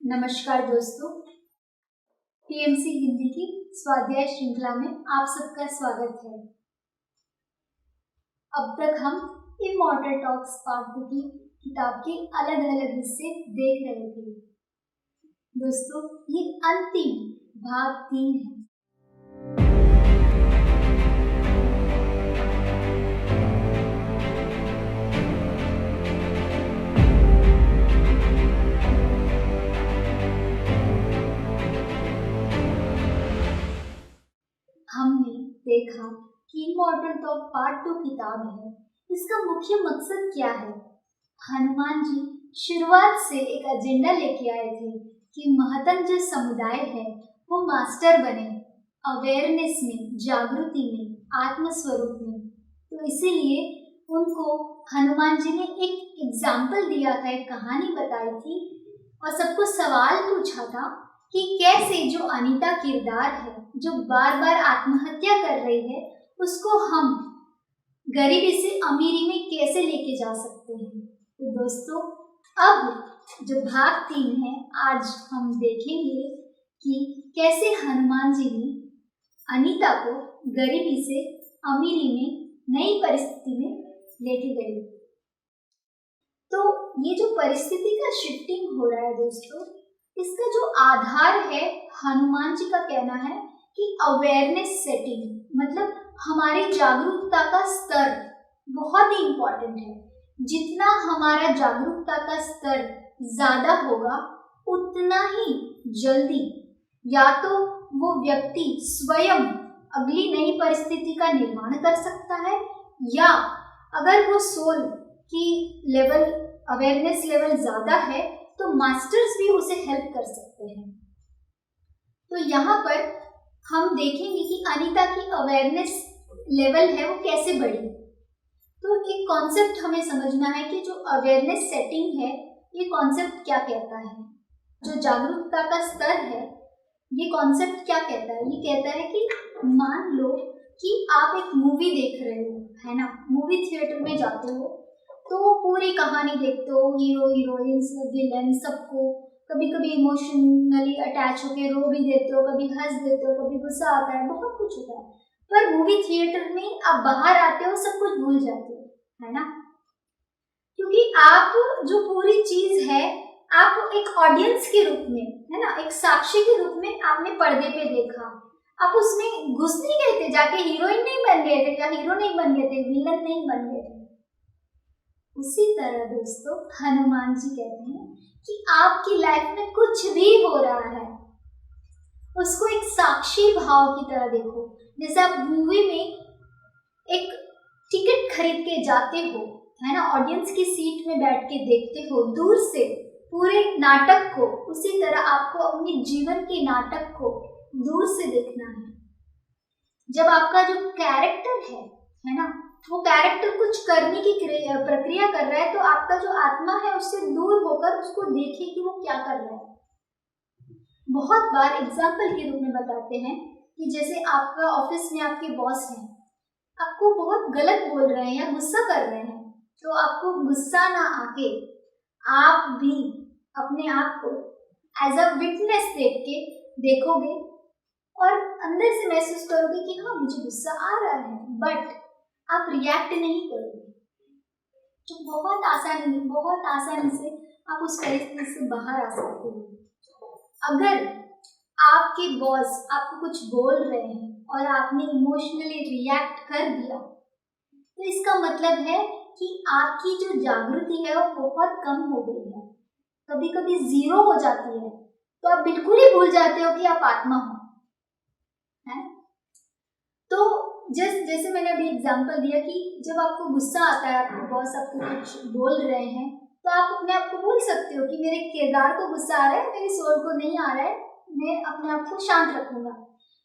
नमस्कार दोस्तों, पीएमसी हिंदी की स्वाध्याय श्रृंखला में आप सबका स्वागत है। अब तक हम इमॉर्टल टॉक्स पार्ट 2 की किताब के अलग अलग हिस्से देख रहे थे। दोस्तों, ये अंतिम भाग 3 है। हमने देखा कि इमॉर्टल टॉक पार्ट 2 किताब है। इसका मुख्य मकसद क्या है? हनुमान जी शुरुआत से एक एजेंडा लेके आए थे कि महत्तम जो समुदाय है वो मास्टर बने अवेयरनेस में, जागृति में, आत्मस्वरूप में। तो इसीलिए उनको हनुमान जी ने एक एग्जाम्पल दिया था, एक कहानी बताई थी और सबको सवाल पूछा था कि कैसे जो अनीता किरदार है, जो बार बार आत्महत्या कर रही है, उसको हम गरीबी से अमीरी में कैसे लेके जा सकते हैं। तो दोस्तों, अब जो भाग 3 है, आज हम देखेंगे कि कैसे हनुमान जी ने अनीता को गरीबी से अमीरी में नई परिस्थिति में लेके गए। तो ये जो परिस्थिति का शिफ्टिंग हो रहा है दोस्तों, इसका जो आधार है, हनुमान जी का कहना है कि अवेयरनेस सेटिंग, मतलब हमारी जागरूकता का स्तर बहुत ही इम्पोर्टेंट है। जितना हमारा जागरूकता का स्तर ज्यादा होगा, उतना ही जल्दी या तो वो व्यक्ति स्वयं अगली नई परिस्थिति का निर्माण कर सकता है, या अगर वो सोल की लेवल, अवेयरनेस लेवल ज्यादा है, तो मास्टर्स भी उसे हेल्प कर सकते हैं। तो यहाँ पर हम देखेंगे कि अनीता की अवेयरनेस लेवल है वो कैसे बढ़ी। तो एक कॉन्सेप्ट हमें समझना है कि जो अवेयरनेस सेटिंग है, ये कॉन्सेप्ट क्या कहता है। जो जागरूकता का स्तर है, ये कॉन्सेप्ट क्या कहता है? ये कहता है कि मान लो कि आप एक मूवी देख रहे हो, है ना, मूवी थिएटर में जाते हो, तो पूरी कहानी देखते हो, हीरो हीरोइंस विलन सबको कभी कभी इमोशनली अटैच होके रो भी देते हो, कभी हंस देते हो, कभी गुस्सा आता है, बहुत कुछ होता है। पर मूवी थिएटर में आप बाहर आते हो, सब कुछ भूल जाते हो, है ना, क्योंकि आप जो पूरी चीज है, आप एक ऑडियंस के रूप में, है ना, एक साक्षी के रूप में आपने पर्दे पे देखा, आप उसमें घुस नहीं गए थे, जाके हीरोइन नहीं बन गए थे, या हीरो नहीं बन गए थे, विलन नहीं बन गए थे। उसी तरह दोस्तों, हनुमान जी कहते हैं कि आपकी लाइफ में कुछ भी हो रहा है, उसको एक साक्षी भाव की तरह देखो। जैसे आप मूवी में एक टिकट खरीद के जाते हो, है ना, ऑडियंस की सीट में बैठ के देखते हो दूर से पूरे नाटक को, उसी तरह आपको अपने जीवन के नाटक को दूर से देखना है। जब आपका जो कैरेक्टर है ना, वो कैरेक्टर कुछ करने की प्रक्रिया कर रहा है, तो आपका जो आत्मा है उससे दूर होकर उसको देखिए कि वो क्या कर रहा है। बहुत बार एग्जाम्पल के रूप में बताते हैं कि जैसे आपका ऑफिस में आपके बॉस हैं, आपको बहुत गलत बोल रहे हैं या गुस्सा कर रहे हैं, तो आपको गुस्सा ना आके आप भी अपने आप को एज अ विटनेस देख के देखोगे और अंदर से महसूस करोगे कि हाँ, मुझे गुस्सा आ रहा है, बट आप रिएक्ट नहीं करोगे। तो बहुत आसानी से आप उस परिस्थिति से बाहर आ सकते हो। अगर आपके बॉस आपको कुछ बोल रहे हैं और आपने इमोशनली रिएक्ट कर दिया, तो इसका मतलब है कि आपकी जो जागृति है वो बहुत कम हो गई है, कभी कभी 0 हो जाती है। तो आप बिल्कुल ही भूल जाते हो कि आप आत्मा हो, है। तो जैसे मैंने अभी एग्जांपल दिया कि जब आपको गुस्सा आता है, आपके बॉस आपको कुछ बोल रहे हैं, तो आप अपने आप को बोल सकते हो कि मेरे किरदार को गुस्सा आ रहा है, मेरी सोल को नहीं आ रहा है, मैं अपने आप को शांत रखूंगा।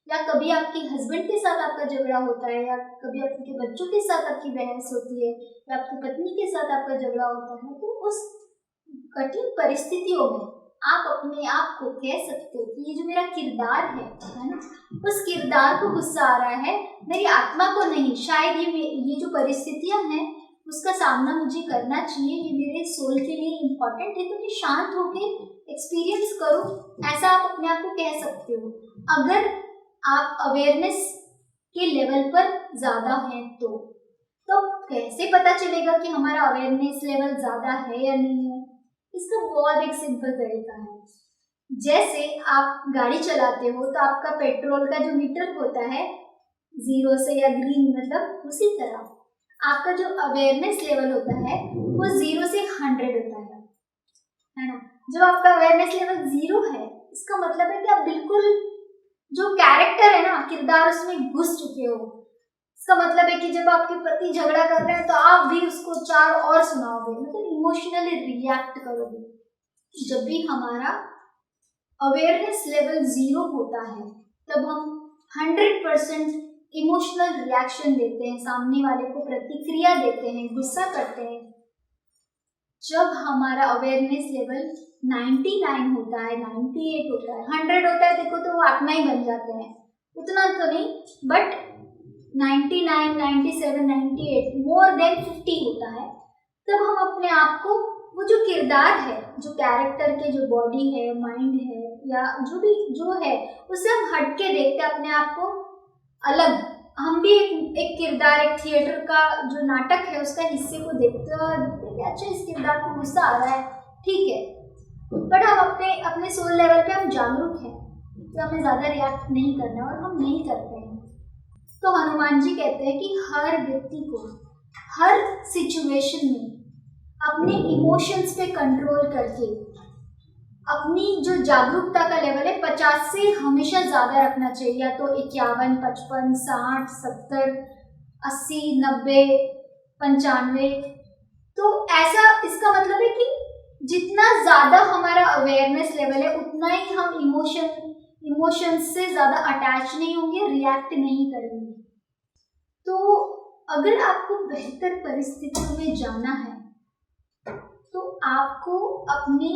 या कभी आपके हस्बैंड के साथ आपका झगड़ा होता है, या कभी आपके बच्चों के साथ आपकी बहस होती है, या आपकी पत्नी के साथ आपका झगड़ा होता है, तो उस कठिन परिस्थितियों में आप अपने आप को कह सकते हो कि ये जो मेरा किरदार है ना, उस किरदार को गुस्सा आ रहा है, मेरी आत्मा को नहीं। शायद ये जो परिस्थितियां हैं उसका सामना मुझे करना चाहिए, ये मेरे सोल के लिए इम्पोर्टेंट है, तो मैं शांत होके एक्सपीरियंस करूँ, ऐसा आप अपने आप को कह सकते हो। अगर आप अवेयरनेस के लेवल पर ज़्यादा हैं तो कैसे पता चलेगा कि हमारा अवेयरनेस लेवल ज़्यादा है या नहीं है? इसका बहुत एक सिंपल तरीका है। जैसे आप गाड़ी चलाते हो तो आपका पेट्रोल का जो मीटर होता है 0 से या ग्रीन, मतलब उसी तरह आपका जो अवेयरनेस लेवल होता है वो 0 से 100 होता है ना। जब आपका अवेयरनेस लेवल 0 है, इसका मतलब है कि आप बिल्कुल जो कैरेक्टर है ना, किरदार, उसमें घुस चुके हो। इसका मतलब है कि जब आपके पति झगड़ा कर रहे हैं तो आप भी उसको 4 और सुनाओगे, मतलब इमोशनली रिएक्ट करोगे। जब भी हमारा अवेयरनेस लेवल 0 होता है तब हम 100% इमोशनल रिएक्शन देते हैं, सामने वाले को प्रतिक्रिया देते हैं, गुस्सा करते हैं। जब हमारा अवेयरनेस लेवल 99 होता है, 98 होता है, 100 होता है, देखो तो वो आत्मा ही बन जाते हैं, उतना तो नहीं, बट 99, 97, 98, मोर देन 50 होता है, तब हम अपने आप को वो जो किरदार है, जो कैरेक्टर के जो बॉडी है, माइंड है, या जो भी जो है, उससे हम हट के देखते हैं अपने आप को अलग। हम भी एक किरदार, एक थिएटर का जो नाटक है उसका हिस्से को देखते हैं और देखते हैं कि अच्छा इस किरदार को गुस्सा आ रहा है, ठीक है, बट हम अपने सोल लेवल पे हम जागरूक हैं, तो हमें ज़्यादा रिएक्ट नहीं करना और हम नहीं करते हैं। तो हनुमान जी कहते हैं कि हर व्यक्ति को हर सिचुएशन में अपने इमोशंस पे कंट्रोल करके अपनी जो जागरूकता का लेवल है 50 से हमेशा ज़्यादा रखना चाहिए, या तो 51, 55, 60, 70, 80, 90, 95। तो ऐसा, इसका मतलब है कि जितना ज़्यादा हमारा अवेयरनेस लेवल है उतना ही हम इमोशंस से ज़्यादा अटैच नहीं होंगे, रिएक्ट नहीं करेंगे। तो अगर आपको बेहतर परिस्थितियों में जाना है तो आपको अपनी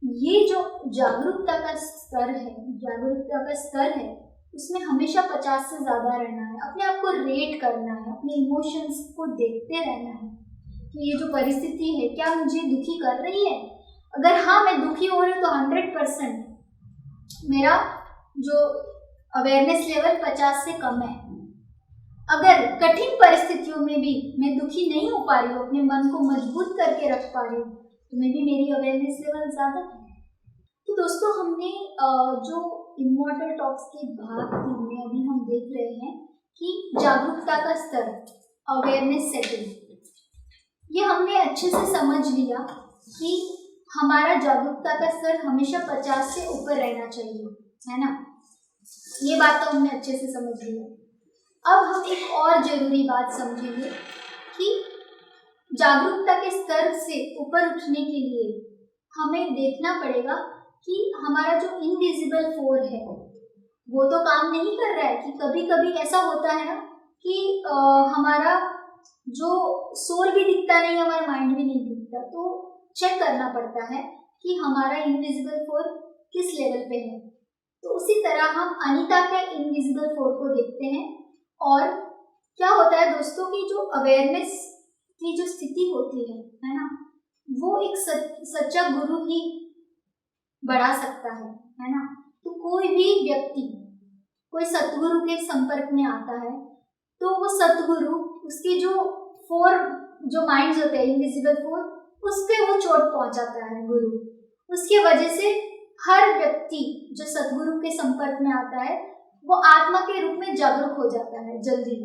ये जो जागरूकता का स्तर है उसमें हमेशा 50 से ज़्यादा रहना है, अपने आप को रेट करना है, अपने इमोशंस को देखते रहना है कि ये जो परिस्थिति है क्या मुझे दुखी कर रही है। अगर हाँ मैं दुखी हो रही हूँ तो 100% मेरा जो अवेयरनेस लेवल 50 से कम है। अगर कठिन परिस्थितियों में भी मैं दुखी नहीं हो पा रही हूँ, अपने मन को मजबूत करके रख पा रही हूँ, तो मे भी मेरी अवेयरनेस लेवल ज़्यादा है। तो दोस्तों, हमने जो इमॉर्टल टॉक्स के भाग 3 में अभी हम देख रहे हैं कि जागरूकता का स्तर, अवेयरनेस सेटिंग, ये हमने अच्छे से समझ लिया कि हमारा जागरूकता का स्तर हमेशा 50 से ऊपर रहना चाहिए, है ना। ये बात तो हमने अच्छे से समझ लिया। अब हम एक और जरूरी बात समझेंगे कि जागरूकता के स्तर से ऊपर उठने के लिए हमें देखना पड़ेगा कि हमारा जो इनविजिबल फोर्स है वो तो काम नहीं कर रहा है। कि कभी कभी ऐसा होता है ना कि हमारा जो सोल भी दिखता नहीं, हमारा माइंड भी नहीं दिखता, तो चेक करना पड़ता है कि हमारा इनविजिबल फोर्स किस लेवल पे है। तो उसी तरह हम अनीता के इनविजिबल फोर्स को देखते हैं। और क्या होता है दोस्तों कि जो अवेयरनेस की जो स्थिति होती है ना, वो एक सच्चा गुरु ही बढ़ा सकता है ना। तो कोई भी व्यक्ति कोई सतगुरु के संपर्क में आता है तो वो सतगुरु उसके जो 4 जो माइंड्स होते हैं, इनविजिबल 4, उस पे वो चोट पहुंचाता है गुरु। उसकी वजह से हर व्यक्ति जो सतगुरु के संपर्क में आता है वो आत्मा के रूप में जागरूक हो जाता है जल्दी।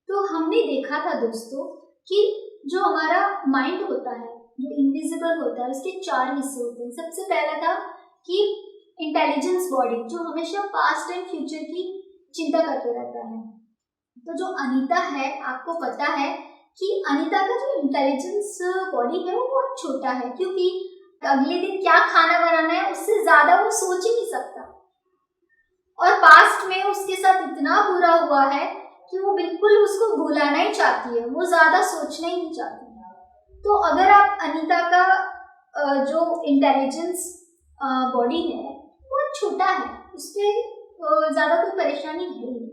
तो हमने देखा था दोस्तों कि जो हमारा माइंड होता है, जो इनविजिबल होता है, उसके 4 हिस्से होते हैं। सबसे पहला था कि इंटेलिजेंस बॉडी, जो हमेशा पास्ट एंड फ्यूचर की चिंता करते रहता है। तो जो अनीता है, आपको पता है कि अनीता का जो इंटेलिजेंस बॉडी है वो बहुत छोटा है, क्योंकि अगले दिन क्या खाना बनाना है उससे ज्यादा वो सोच ही नहीं सकता। और पास्ट में उसके साथ इतना बुरा हुआ है कि वो बिल्कुल उसको भुलाना ही चाहती है, वो ज्यादा सोचना ही नहीं चाहती। तो अगर आप अनीता का जो इंटेलिजेंस बॉडी है वो छोटा है, उस पर ज्यादा कोई परेशानी है नहीं।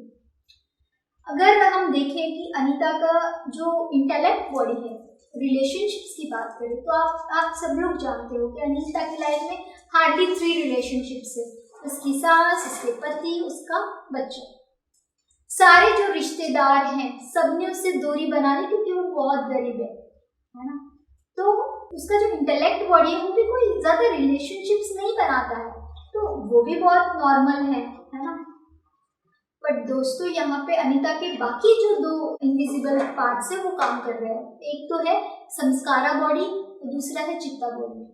अगर हम देखें कि अनीता का जो इंटेलेक्ट बॉडी है, रिलेशनशिप्स की बात करें तो आप सब लोग जानते हो कि अनीता की लाइफ में हार्डली 3 रिलेशनशिप्स है। उसकी सास, उसके पति, उसका बच्चा। सारे जो रिश्तेदार हैं सबने उससे दूरी बना ली क्योंकि वो बहुत गरीब है ना। तो उसका जो इंटेलेक्ट बॉडी है वो भी कोई ज्यादा रिलेशनशिप्स नहीं बनाता है, तो वो भी बहुत नॉर्मल है ना। बट दोस्तों यहाँ पे अनीता के बाकी जो 2 इनविजिबल पार्ट्स है वो काम कर रहे हैं। एक तो है संस्कारा बॉडी और दूसरा है चित्ता बॉडी।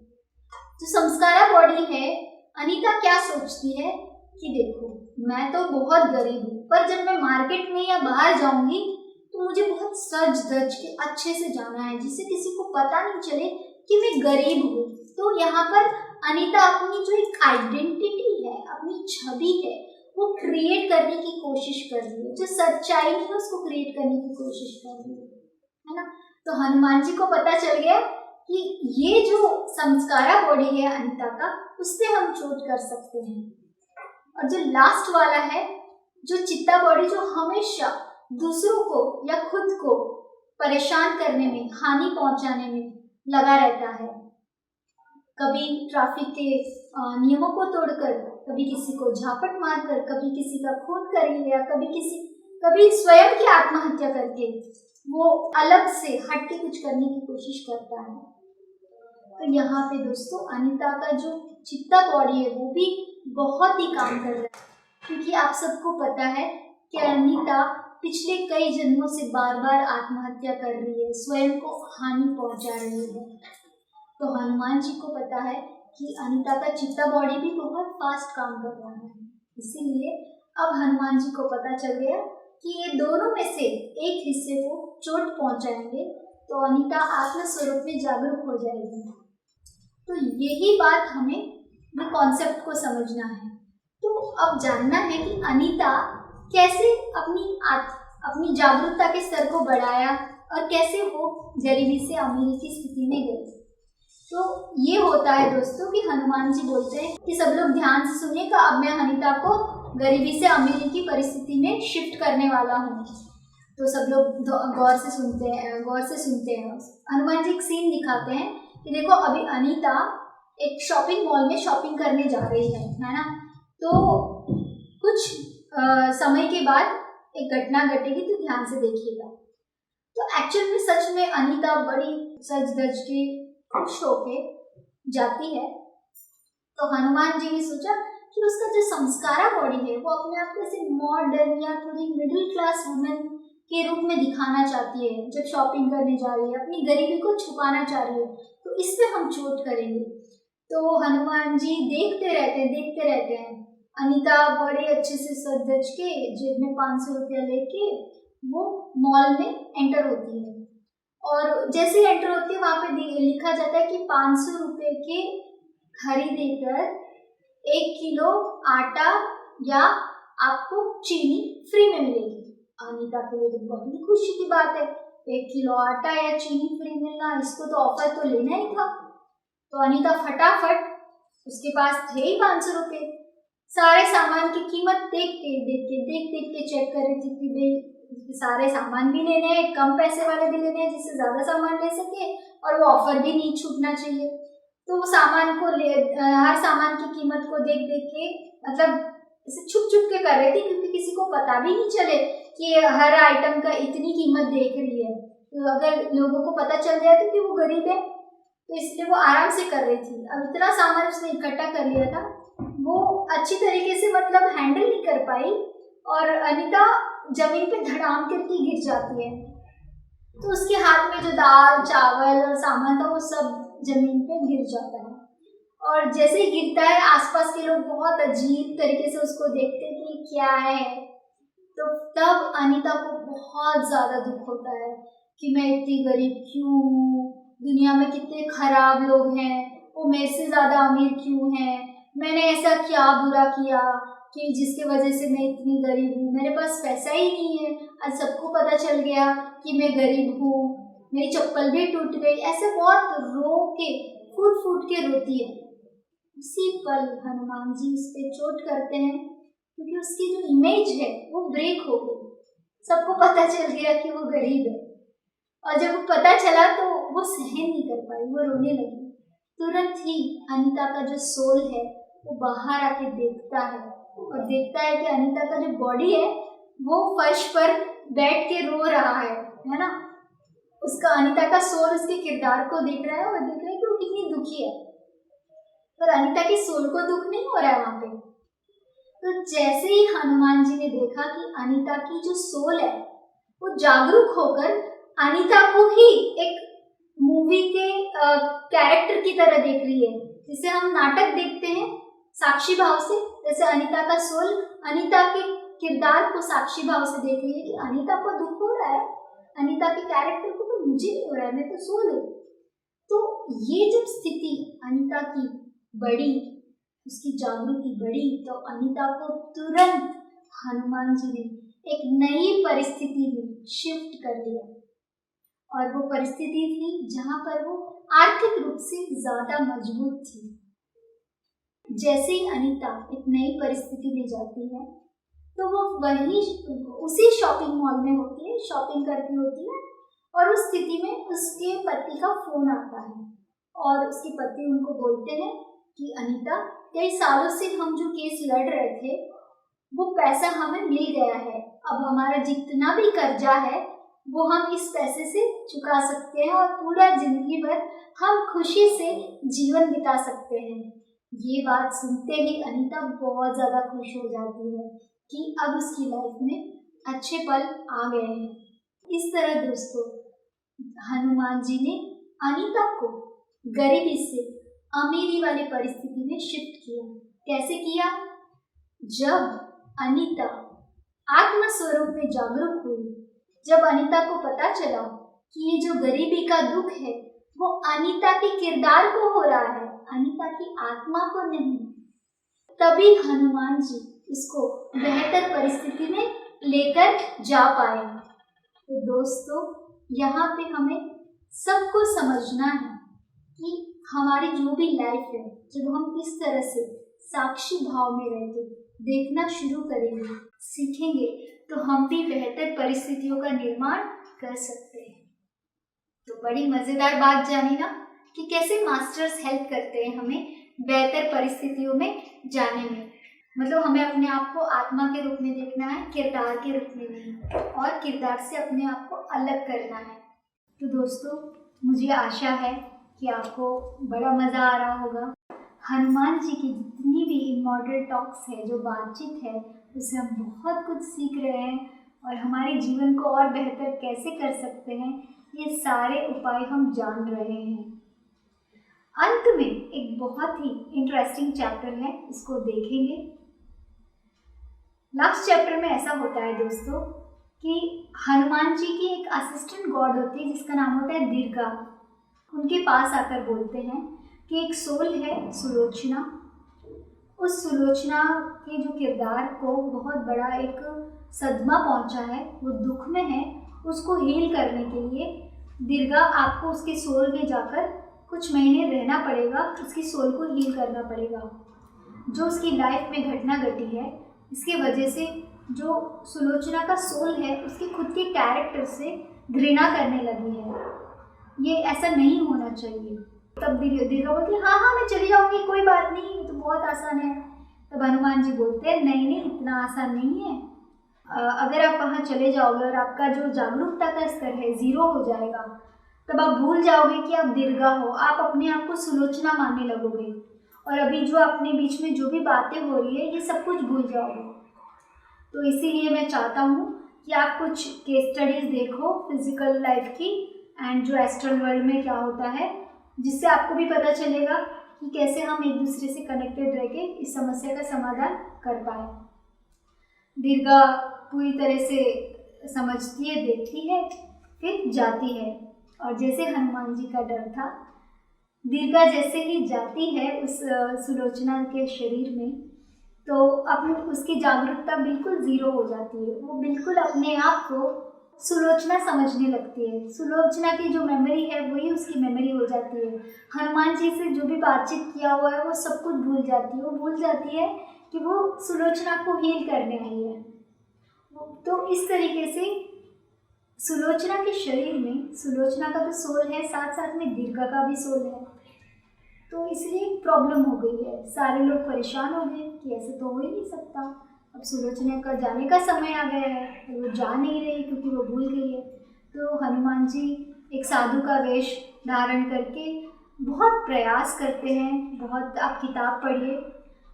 जो संस्कारा बॉडी है, अनीता क्या सोचती है कि देखो मैं तो बहुत गरीब हूँ, पर जब मैं मार्केट में या बाहर जाऊंगी तो मुझे बहुत सज धज के अच्छे से जाना है जिससे किसी को पता नहीं चले कि मैं गरीब हूँ। तो यहाँ पर अनीता अपनी जो एक आइडेंटिटी है, अपनी छवि है, वो क्रिएट करने की कोशिश कर रही है। जो सच्चाई है उसको क्रिएट करने की कोशिश कर रही है ना। तो हनुमान जी को पता चल गया कि ये जो संस्कारा बॉडी है अनीता का, उससे हम चोट कर सकते हैं। और जो लास्ट वाला है, जो चित्ता बॉडी, जो हमेशा दूसरों को या खुद को परेशान करने में, हानि पहुंचाने में लगा रहता है। कभी ट्रैफिक के नियमों को तोड़कर, कभी किसी को झापट मारकर, कभी किसी का खून कर लिया, कभी स्वयं की आत्महत्या करके वो अलग से हट के कुछ करने की कोशिश करता है। तो यहाँ पे दोस्तों अनीता का जो चित्ता बॉडी है वो भी बहुत ही काम कर रहा है, क्योंकि आप सबको पता है कि अनीता पिछले कई जन्मों से बार बार आत्महत्या कर रही है, स्वयं को हानि पहुंचा रही है। तो हनुमान जी को पता है कि अनीता का चित्ता बॉडी भी बहुत फास्ट काम कर रहा है, इसीलिए अब हनुमान जी को पता चल गया कि ये दोनों में से एक हिस्से को चोट पहुंचाएंगे तो अनीता आत्म स्वरूप में जागरूक हो जाएगी। तो यही बात हमें ये कॉन्सेप्ट को समझना है। तो अब जानना है कि अनीता कैसे अपनी जागरूकता के स्तर को बढ़ाया और कैसे वो गरीबी से अमीरी की स्थिति में गई। तो ये होता है दोस्तों कि हनुमान जी बोलते हैं कि सब लोग ध्यान से सुनिएगा, अब मैं अनीता को गरीबी से अमीरी की परिस्थिति में शिफ्ट करने वाला हूँ। तो सब लोग गौर से सुनते हैं। हनुमान जी एक सीन दिखाते हैं कि देखो अभी अनीता एक शॉपिंग मॉल में शॉपिंग करने जा रही है ना। तो कुछ समय के बाद एक घटना घटेगी, तो ध्यान से देखिएगा। तो एक्चुअल में सच में अनीता बड़ी सज धज के खुश होके जाती है। तो हनुमान जी ने सोचा कि उसका जो संस्कारा बॉडी है वो अपने आप को ऐसे मॉडर्न या थोड़ी मिडिल क्लास वुमेन के रूप में दिखाना चाहती है। जब शॉपिंग करने जा रही है, अपनी गरीबी को छुपाना चाह रही है, तो इस पे हम चोट करेंगे। तो हनुमान जी देखते रहते हैं। अनीता बड़े अच्छे से सज धज के जेब में 500 रुपया लेके वो मॉल में एंटर होती है। और जैसे ही एंटर होती है वहां पे लिखा जाता है कि 500 रुपये के खरीदेकर 1 किलो आटा या आपको चीनी फ्री में मिलेगी। अनीता के लिए तो बहुत ही खुशी की बात है, 1 किलो आटा या चीनी फ्री मिलना, इसको तो ऑफर तो लेना ही था। तो अनीता फटाफट, उसके पास थे ही 500 रुपये, सारे सामान की कीमत देख के चेक कर रही थी कि भाई सारे सामान भी लेने हैं, कम पैसे वाले भी लेने हैं जिससे ज्यादा सामान ले सके और वो ऑफर भी नहीं छूटना चाहिए। तो वो सामान को हर सामान की कीमत को देख के मतलब इसे छुप के कर रही थी, क्योंकि किसी को पता भी नहीं चले कि हर आइटम का इतनी कीमत देख रही है। तो अगर लोगों को पता चल जाए तो कि वो गरीब है, तो इसलिए वो आराम से कर रही थी। अब इतना सामान उसने इकट्ठा कर लिया था, वो अच्छी तरीके से मतलब हैंडल नहीं कर पाई और अनीता जमीन पे धड़ाम करके गिर जाती है। तो उसके हाथ में जो दाल चावल और सामान था वो सब जमीन पे गिर जाता है। और जैसे ही गिरता है आसपास के लोग बहुत अजीब तरीके से उसको देखते हैं कि क्या है। तो तब अनीता को बहुत ज्यादा दुख होता है कि मैं इतनी गरीब क्यों हूँ, दुनिया में कितने खराब लोग हैं, वो मेरे से ज्यादा अमीर क्यों हैं, मैंने ऐसा क्या बुरा किया कि जिसके वजह से मैं इतनी गरीब हूँ, मेरे पास पैसा ही नहीं है, आज सबको पता चल गया कि मैं गरीब हूँ, मेरी चप्पल भी टूट गई। ऐसे बहुत रो के फूट के रोती है। उसी पल हनुमान जी उस पर चोट करते हैं, क्योंकि उसकी जो इमेज है वो ब्रेक हो गई। सबको पता चल गया कि वो गरीब है। और जब वो पता चला तो वो सहन नहीं कर पाई, वो रोने लगी। तुरंत ही अनीता का जो सोल है वो बाहर आके देखता है और देखता है कि अनीता का जो बॉडी है वो फर्श पर बैठ के रो रहा है ना। उसका अनीता का सोल उसके किरदार को देख रहा है और देख रहा है कि वो कितनी दुखी है, पर अनीता के सोल को दुख नहीं हो रहा है वहां पे। तो जैसे ही हनुमान जी ने देखा कि अनीता की जो सोल है वो जागरूक होकर अनीता को ही एक मूवी के कैरेक्टर की तरह देख रही है, जिसे हम नाटक देखते हैं साक्षी भाव से, जैसे अनीता का सोल अनीता के किरदार को साक्षी भाव से देख रही है कि अनीता को दुख हो रहा है, अनीता के कैरेक्टर को तो मुझे नहीं हो रहा है, मैं तो सोल हूँ। तो ये जब स्थिति अनीता की बढ़ी, उसकी जागृति बढ़ी, तो अनीता को तुरंत हनुमान जी ने एक नई परिस्थिति में शिफ्ट कर लिया। और वो परिस्थिति थी जहां पर वो आर्थिक रूप से ज्यादा मजबूत थी। जैसे ही अनीता एक नई परिस्थिति में जाती है तो वो उसी शॉपिंग मॉल में होती है, शॉपिंग करती होती है, और उस स्थिति में उसके पति का फोन आता है और उसके पति उनको बोलते हैं कि अनीता, कई सालों से हम जो केस लड़ रहे थे वो पैसा हमें मिल गया है, अब हमारा जितना भी कर्जा है वो हम इस पैसे से चुका सकते हैं और पूरा जिंदगी भर हम खुशी से जीवन बिता सकते हैं। ये बात सुनते ही अनीता बहुत ज़्यादा खुश हो जाती है कि अब उसकी लाइफ में अच्छे पल आ गए हैं। इस तरह दोस्तों हनुमान जी ने अनीता को गरीबी से अमीरी वाली परिस्थिति में शिफ्ट किया। कैसे किया? जब अनीता आत्म स्वरूप में जागरूक हुई, जब अनीता को पता चला कि ये जो गरीबी का दुख है वो अनीता के किरदार को हो रहा है, अनीता की आत्मा को नहीं, तभी हनुमान जी उसको बेहतर परिस्थिति में लेकर जा पाए। तो दोस्तों यहाँ पे हमें सबको समझना है कि हमारी जो भी लाइफ है, जब हम इस तरह से साक्षी भाव में रहकर देखना शुरू करेंगे, सीखेंगे, तो हम भी बेहतर परिस्थितियों का निर्माण कर सकते हैं। तो बड़ी मजेदार बात जानी ना कि कैसे मास्टर्स हेल्प करते हैं हमें बेहतर परिस्थितियों में जाने में। मतलब हमें अपने आप को आत्मा के रूप में देखना है, किरदार के रूप में नहीं, और किरदार से अपने आप को अलग करना है। तो दोस्तों मुझे आशा है कि आपको बड़ा मज़ा आ रहा होगा। हनुमान जी की जितनी भी इमॉर्टल टॉक्स है, जो बातचीत है, उससे हम बहुत कुछ सीख रहे हैं और हमारे जीवन को और बेहतर कैसे कर सकते हैं, ये सारे उपाय हम जान रहे हैं। अंत में एक बहुत ही इंटरेस्टिंग चैप्टर है, इसको देखेंगे। लास्ट चैप्टर में ऐसा होता है दोस्तों कि हनुमान जी की एक असिस्टेंट गॉड होती है जिसका नाम होता है दीर्घा। उनके पास आकर बोलते हैं कि एक सोल है सुलोचना, उस सुलोचना के जो किरदार को बहुत बड़ा एक सदमा पहुंचा है, वो दुख में है, उसको हील करने के लिए दीर्घा आपको उसके सोल में जाकर कुछ महीने रहना पड़ेगा, उसकी सोल को हील करना पड़ेगा। जो उसकी लाइफ में घटना घटी है, इसके वजह से जो सुलोचना का सोल है उसके खुद के कैरेक्टर से घृणा करने लगी है। ये ऐसा नहीं होना चाहिए। तब दीर्घा बोलती है हाँ मैं चली जाऊंगी, कोई बात नहीं, ये तो बहुत आसान है। तब हनुमान जी बोलते हैं नहीं इतना आसान नहीं है। अगर आप वहाँ चले जाओगे और आपका जो जागरूकता का स्तर है 0 हो जाएगा, तब आप भूल जाओगे कि आप दीर्घा हो, आप अपने आप को सुलोचना मानने लगोगे और अभी जो अपने बीच में जो भी बातें हो रही है ये सब कुछ भूल जाओगे। तो इसीलिए मैं चाहता हूँ कि आप कुछ केस स्टडीज़ देखो फिजिकल लाइफ की एंड जो एस्ट्रल वर्ल्ड में क्या होता है, जिससे आपको भी पता चलेगा कि कैसे हम एक दूसरे से कनेक्टेड रह के इस समस्या का समाधान कर पाए। दीर्घा पूरी तरह से समझती है, देखती है, फिर जाती है। और जैसे हनुमान जी का डर था, दीर्घा जैसे ही जाती है उस सुलोचना के शरीर में, तो अब उसकी जागरूकता बिल्कुल 0 हो जाती है। वो बिल्कुल अपने आप को सुलोचना समझने लगती है। सुलोचना की जो मेमोरी है वही उसकी मेमोरी हो जाती है। हनुमान जी से जो भी बातचीत किया हुआ है वो सब कुछ भूल जाती है। वो भूल जाती है कि वो सुलोचना को हील करने आई है। तो इस तरीके से सुलोचना के शरीर में, सुलोचना का तो सोल है, साथ साथ में दीर्घा का भी सोल है। तो इसलिए प्रॉब्लम हो गई है, सारे लोग परेशान हो गए कि ऐसे तो हो ही नहीं सकता, अब सुलोचना का जाने का समय आ गया है, वो जा नहीं रही क्योंकि वो भूल गई है। तो हनुमान जी एक साधु का वेश धारण करके बहुत प्रयास करते हैं, बहुत आप किताब पढ़िए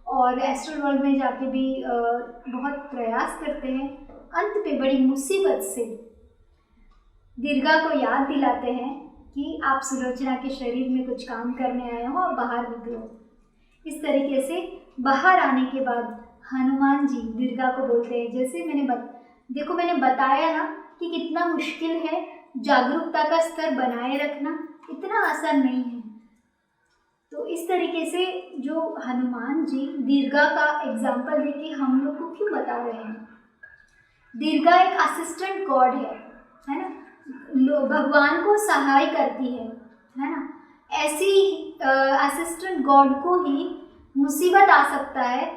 और एस्ट्रल वर्ल्ड में जाके भी बहुत प्रयास करते हैं। अंत पे बड़ी मुसीबत से दीर्घा को याद दिलाते हैं कि आप सुलोचना के शरीर में कुछ काम करने आए हो और बाहर निकलो। इस तरीके से बाहर आने के बाद हनुमान जी दीर्घा को बोलते हैं, जैसे देखो मैंने बताया ना कि कितना मुश्किल है जागरूकता का स्तर बनाए रखना, इतना आसान नहीं है। तो इस तरीके से जो हनुमान जी दीर्घा का एग्जाम्पल देके हम लोग को क्यों बता रहे हैं, दीर्घा एक असिस्टेंट गॉड है ना, भगवान को सहाय करती है ना। ऐसी असिस्टेंट गॉड को ही मुसीबत आ सकता है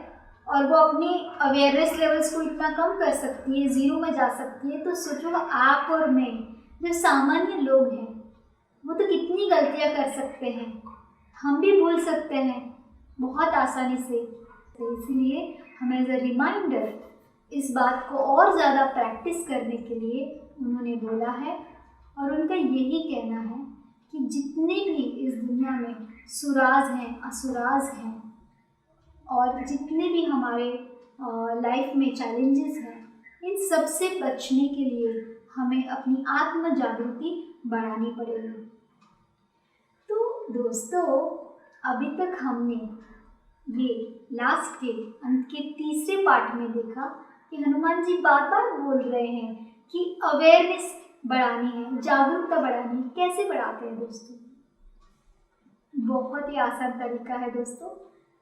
और वो अपनी अवेयरनेस लेवल्स को इतना कम कर सकती है, ज़ीरो में जा सकती है। तो सोचो आप और मैं जो सामान्य लोग हैं वो तो कितनी गलतियां कर सकते हैं, हम भी भूल सकते हैं बहुत आसानी से। तो इसलिए हमें एज अ रिमाइंडर इस बात को और ज़्यादा प्रैक्टिस करने के लिए उन्होंने बोला है। और उनका यही कहना है कि जितने भी इस दुनिया में सुराज हैं, असुराज हैं और जितने भी हमारे लाइफ में चैलेंजेस हैं, इन सब से बचने के लिए हमें अपनी आत्म जागृति बढ़ानी पड़ेगी। तो दोस्तों, अभी तक हमने ये लास्ट के अंत के तीसरे पार्ट में देखा कि हनुमान जी बार बार बोल रहे हैं कि अवेयरनेस बढ़ानी है, जागरूकता बढ़ानी है। कैसे बढ़ाते हैं दोस्तों? बहुत ही आसान तरीका है दोस्तों,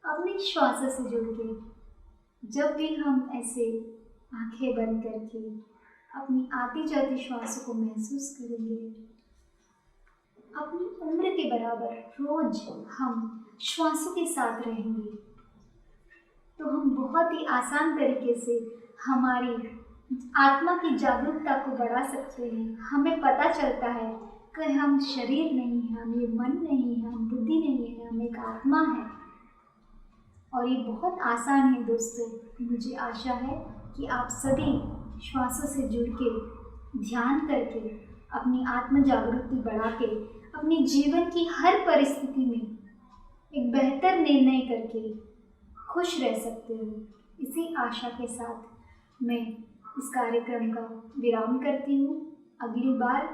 अपने श्वास से जुड़ के। जब भी हम ऐसे आंखें बंद करके अपनी आती जाती श्वासों को महसूस करेंगे, अपनी उम्र के बराबर रोज हम श्वासों के साथ रहेंगे, तो हम बहुत ही आसान तरीके से हमारी आत्मा की जागरूकता को बढ़ा सकते हैं। हमें पता चलता है कि हम शरीर नहीं हैं, हम ये मन नहीं है, हम बुद्धि नहीं है, हम एक आत्मा है। और ये बहुत आसान है दोस्तों। मुझे आशा है कि आप सभी श्वासों से जुड़ के, ध्यान करके, अपनी आत्म जागृति बढ़ा के, अपने जीवन की हर परिस्थिति में एक बेहतर निर्णय करके खुश रह सकते हो। इसी आशा के साथ मैं इस कार्यक्रम का विराम करती हूँ। अगली बार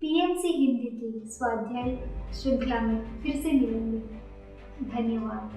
पीएमसी हिंदी की स्वाध्याय श्रृंखला में फिर से मिलेंगे। धन्यवाद।